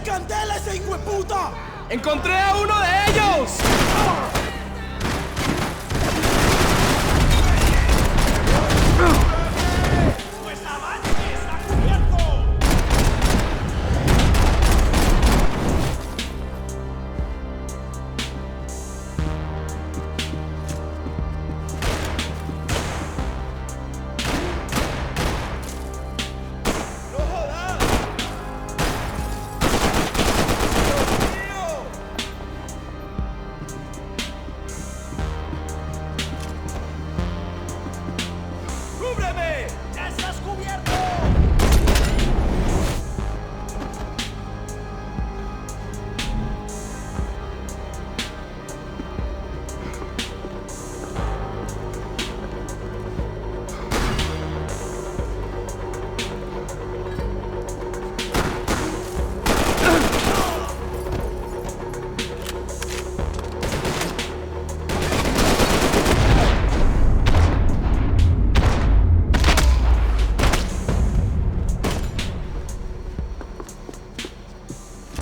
candela ese hijueputa! ¡Encontré a uno de ellos! ¡Pues avance! ¡Está cubierto!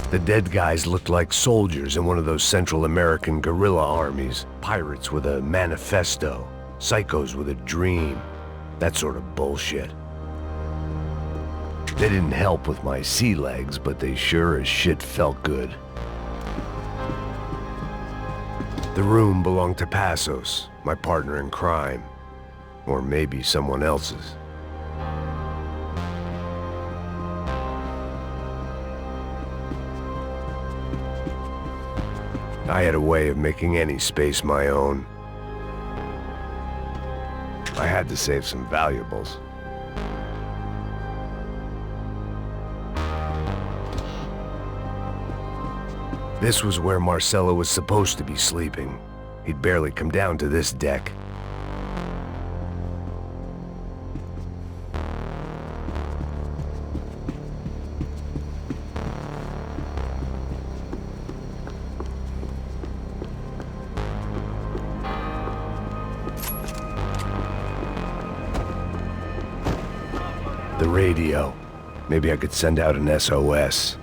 The dead guys looked like soldiers in one of those Central American guerrilla armies. Pirates with a manifesto. Psychos with a dream. That sort of bullshit. They didn't help with my sea legs, but they sure as shit felt good. The room belonged to Passos, my partner in crime. Or maybe someone else's. I had a way of making any space my own. I had to save some valuables. This was where Marcelo was supposed to be sleeping. He'd barely come down to this deck. The radio. Maybe I could send out an SOS.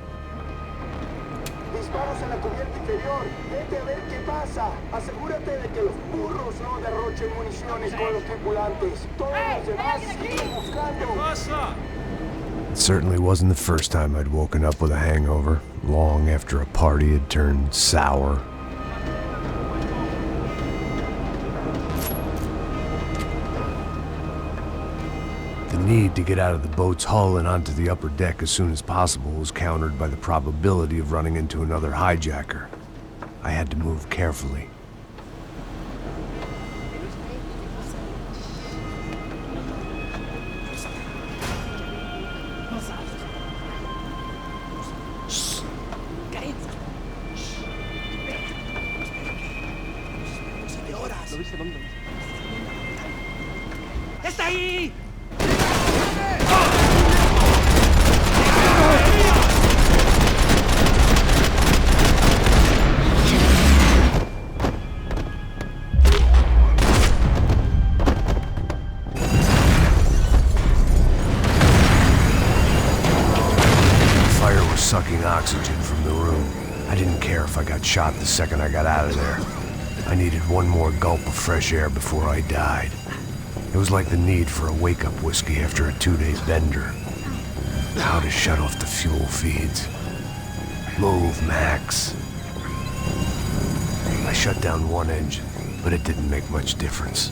Disparos en la cubierta inferior. Vete a ver qué pasa. Asegúrate de que los burros no derrochen municiones con los tripulantes. Todos los demás siguen buscando. It certainly wasn't the first time I'd woken up with a hangover, long after a party had turned sour. The need to get out of the boat's hull and onto the upper deck as soon as possible was countered by the probability of running into another hijacker. I had to move carefully. ¡Está ahí! Sucking oxygen from the room. I didn't care if I got shot the second I got out of there. I needed one more gulp of fresh air before I died. It was like the need for a wake-up whiskey after a 2-day bender. How to shut off the fuel feeds. Move, Max. I shut down one engine, but it didn't make much difference.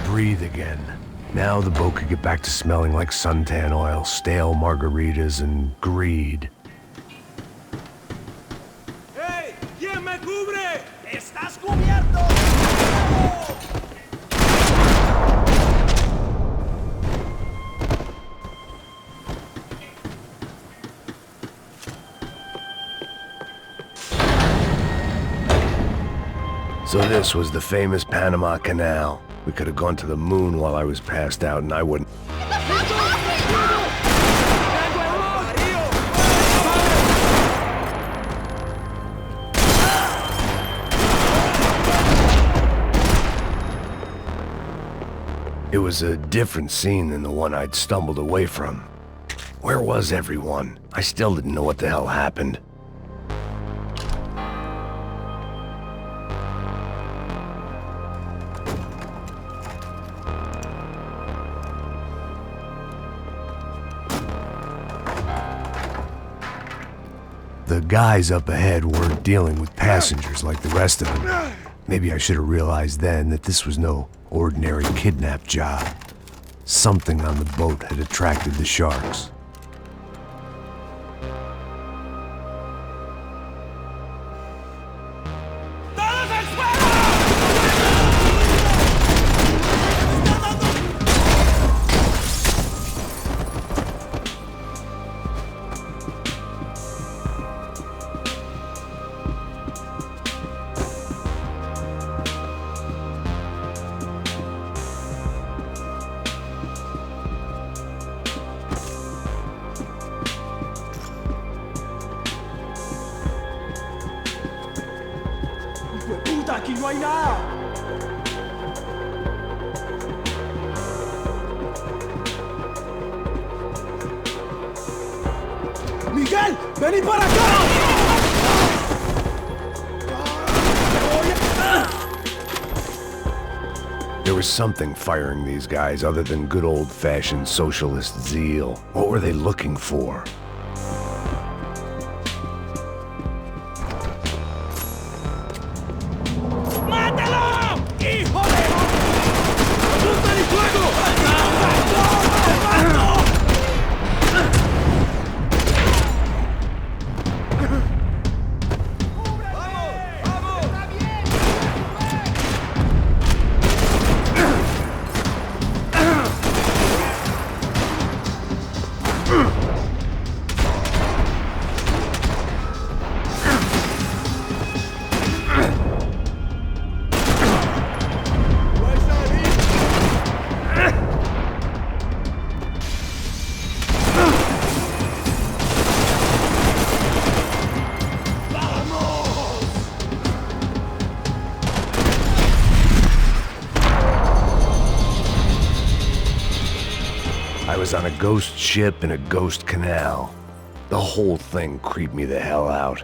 Breathe again. Now the boat could get back to smelling like suntan oil, stale margaritas, and greed. ¡Hey! ¿Quién me cubre? ¡Estás cubierto! So this was the famous Panama Canal. We could have gone to the moon while I was passed out and I wouldn't. was a different scene than the one I'd stumbled away from. Where was everyone? I still didn't know what the hell happened. The guys up ahead weren't dealing with passengers like the rest of them. Maybe I should have realized then that this was no ordinary kidnap job. Something on the boat had attracted the sharks. ¡Puta, aquí no hay nada! ¡Miguel! ¡Vení para acá! There was something firing these guys other than good old-fashioned socialist zeal. What were they looking for? I was on a ghost ship in a ghost canal. The whole thing creeped me the hell out.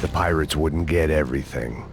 The pirates wouldn't get everything.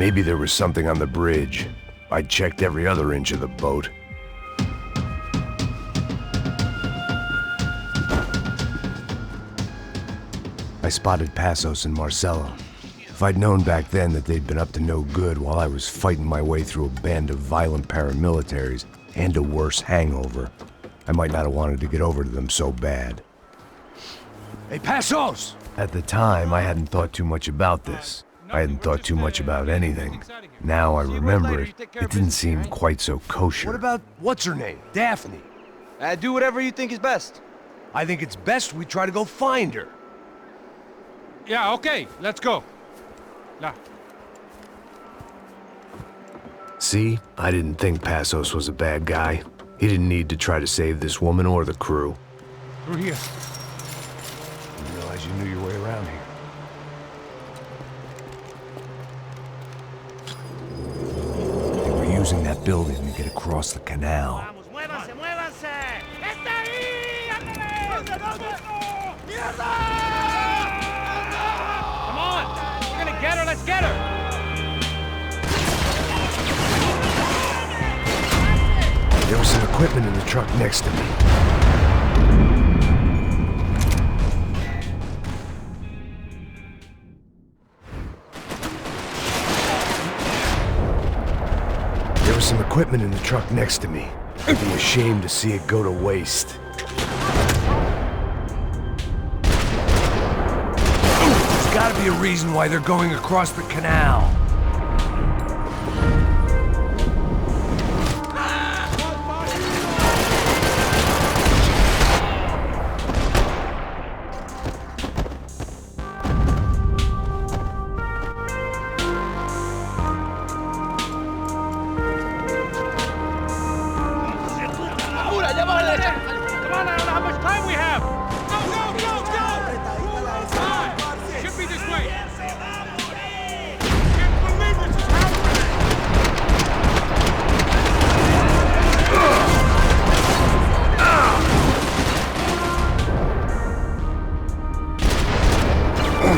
Maybe there was something on the bridge. I checked every other inch of the boat. I spotted Passos and Marcelo. If I'd known back then that they'd been up to no good while I was fighting my way through a band of violent paramilitaries and a worse hangover, I might not have wanted to get over to them so bad. Hey, Passos! At the time, I hadn't thought too much about this. I hadn't thought too much about anything. Now I remember it, it didn't seem quite so kosher. What about, what's her name? Daphne. Do whatever you think is best. I think it's best we try to go find her. Yeah, okay, let's go. See? I didn't think Passos was a bad guy. He didn't need to try to save this woman or the crew. Through here. Didn't realize you knew your way around here. They were using that building to get across the canal. Vamos, muévanse, muévanse. ¡Está ahí! ¡Ándale! ¡Mierda! Come on! We're gonna get her, let's get her! There was some equipment in the truck next to me. There was some equipment in the truck next to me. I'd be ashamed to see it go to waste. There's gotta be a reason why they're going across the canal. Come on, I don't know how much time we have! Go! Fine. Should be this way! Can't believe this is happening!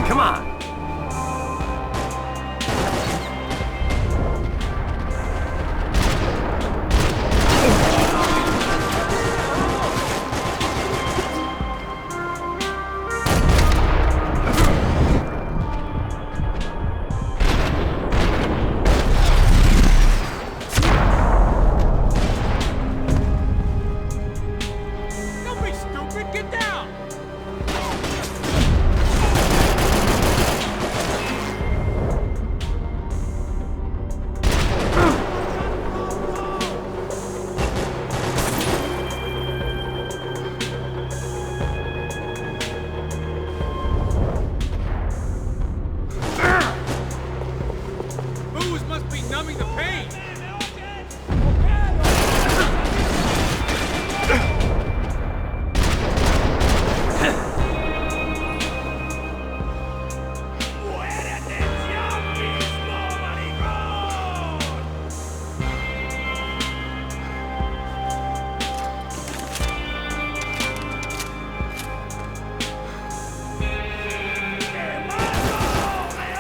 Come on!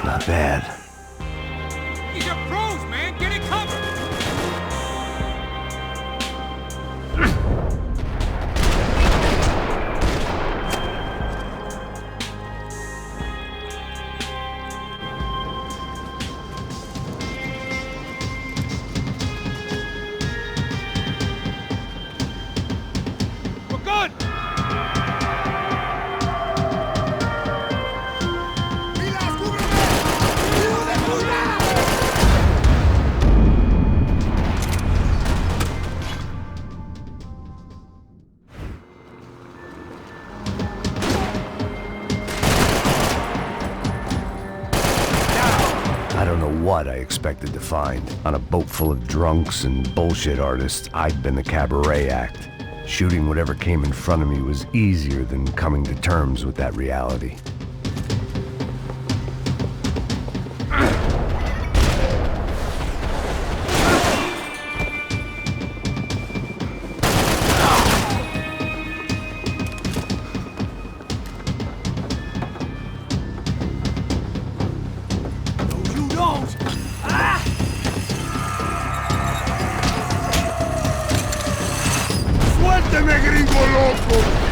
Not bad. These are pros, man! Get it covered! We're good! I don't know what I expected to find. On a boat full of drunks and bullshit artists, I'd been the cabaret act. Shooting whatever came in front of me was easier than coming to terms with that reality. You don't! ¡Suélteme, gringo loco!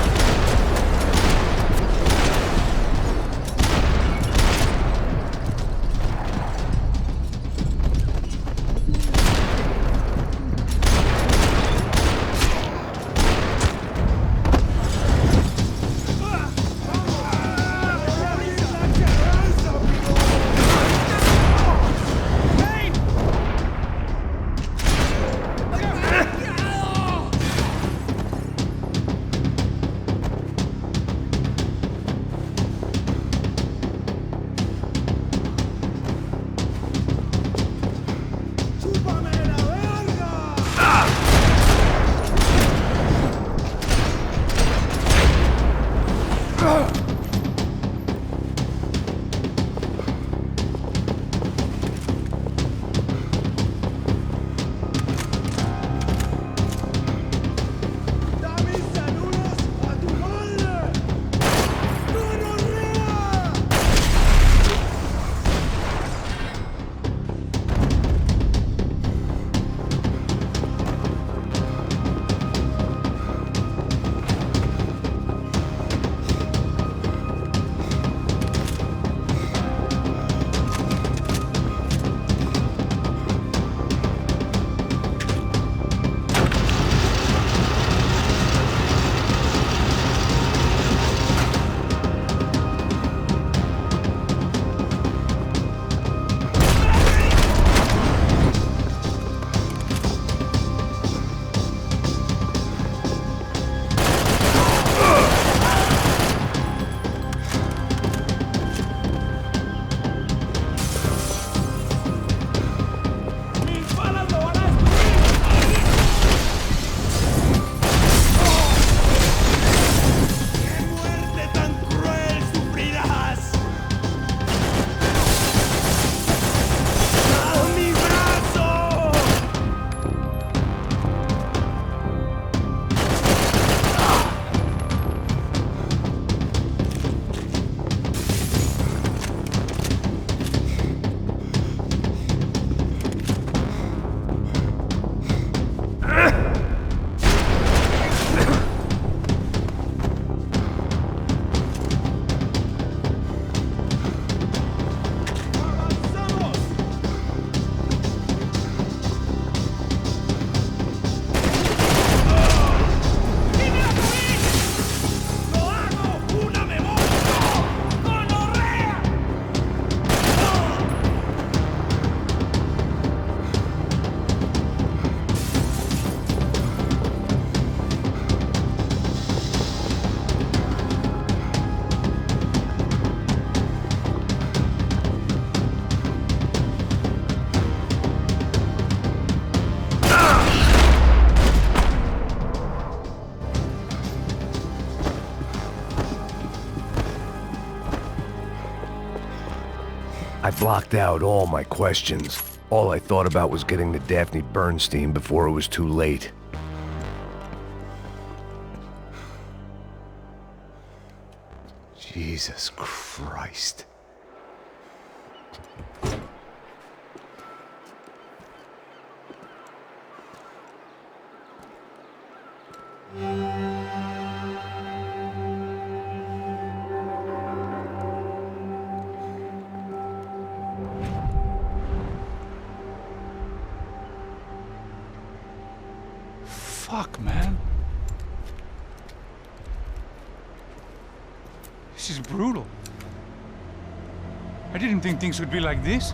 I blocked out all my questions. All I thought about was getting to Daphne Bernstein before it was too late. Jesus Christ. Fuck, man. This is brutal. I didn't think things would be like this.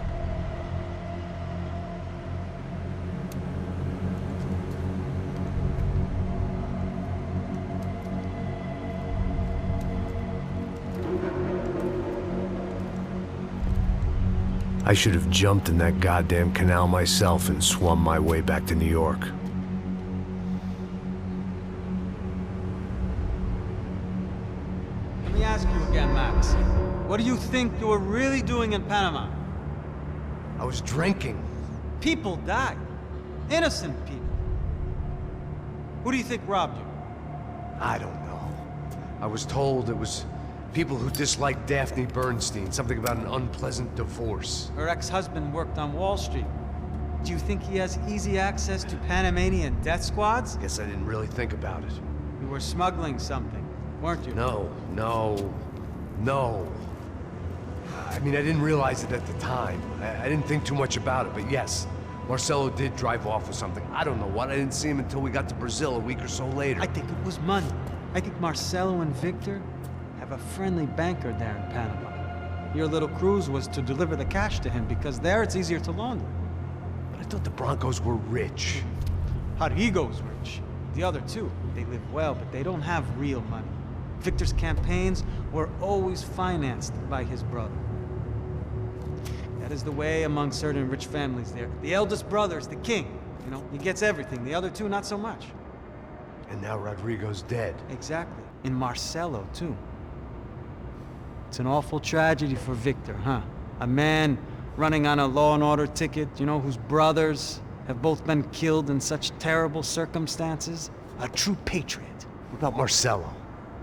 I should have jumped in that goddamn canal myself and swum my way back to New York. Let me ask you again, Max. What do you think you were really doing in Panama? I was drinking. People died. Innocent people. Who do you think robbed you? I don't know. I was told it was people who disliked Daphne Bernstein, something about an unpleasant divorce. Her ex-husband worked on Wall Street. Do you think he has easy access to Panamanian death squads? Guess I didn't really think about it. You were smuggling something, weren't you? No. I mean, I didn't realize it at the time. I didn't think too much about it, but yes. Marcelo did drive off with something. I don't know what. I didn't see him until we got to Brazil a week or so later. I think it was money. I think Marcelo and Victor have a friendly banker there in Panama. Your little cruise was to deliver the cash to him because there it's easier to launder. But I thought the Broncos were rich. Rodrigo's rich. The other two, they live well, but they don't have real money. Victor's campaigns were always financed by his brother. That is the way among certain rich families there. The eldest brother is the king. You know, he gets everything. The other two, not so much. And now Rodrigo's dead. Exactly. And Marcelo, too. It's an awful tragedy for Victor, huh? A man running on a law and order ticket, you know, whose brothers have both been killed in such terrible circumstances. A true patriot. What about Marcelo?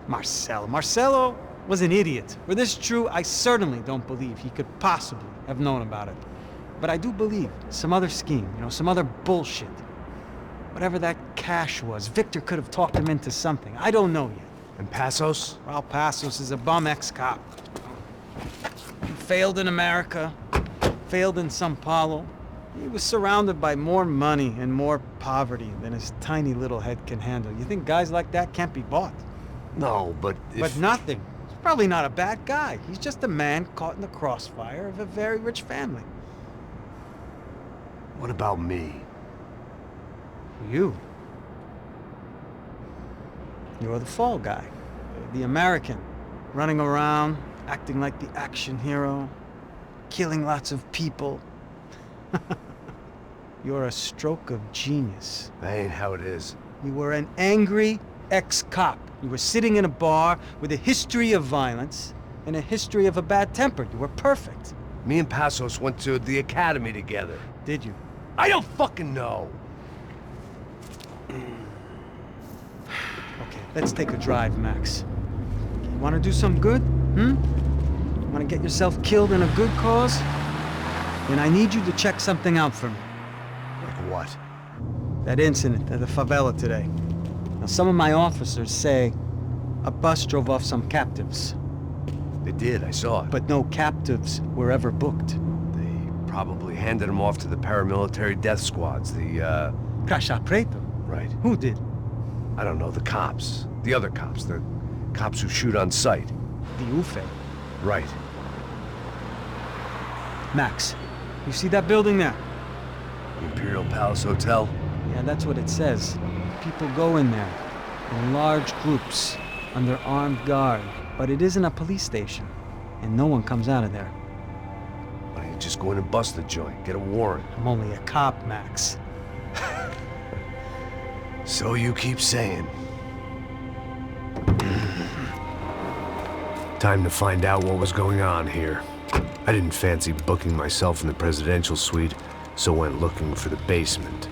Marcelo was an idiot. Were this true, I certainly don't believe he could possibly have known about it. But I do believe some other scheme, you know, some other bullshit. Whatever that cash was, Victor could have talked him into something. I don't know yet. And Passos? Raul Passos is a bum ex-cop. He failed in America, failed in Sao Paulo. He was surrounded by more money and more poverty than his tiny little head can handle. You think guys like that can't be bought? No, but But nothing. He's probably not a bad guy. He's just a man caught in the crossfire of a very rich family. What about me? You. You're the fall guy. The American. Running around, acting like the action hero. Killing lots of people. You're a stroke of genius. That ain't how it is. You were an angry ex-cop. You were sitting in a bar with a history of violence and a history of a bad temper. You were perfect. Me and Passos went to the academy together. Did you? I don't fucking know. Okay, let's take a drive, Max. You want to do some good? Want to get yourself killed in a good cause? Then I need you to check something out for me. Like what? That incident at the favela today. Now, some of my officers say a bus drove off some captives. They did, I saw it. But no captives were ever booked. They probably handed them off to the paramilitary death squads, the, Caixa Preto? Right. Who did? I don't know, the cops. The other cops. The cops who shoot on sight. The UFE. Right. Max, you see that building there? The Imperial Palace Hotel? Yeah, that's what it says. People go in there, in large groups, under armed guard. But it isn't a police station, and no one comes out of there. Why don't you just go in and bust the joint, get a warrant? I'm only a cop, Max. So you keep saying. Time to find out what was going on here. I didn't fancy booking myself in the presidential suite, so went looking for the basement.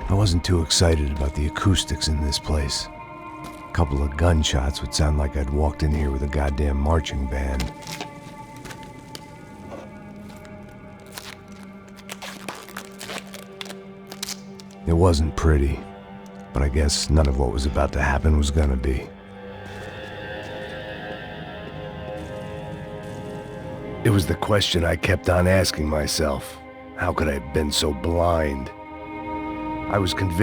I wasn't too excited about the acoustics in this place. A couple of gunshots would sound like I'd walked in here with a goddamn marching band. It wasn't pretty, but I guess none of what was about to happen was gonna be. It was the question I kept on asking myself. How could I have been so blind? I was convinced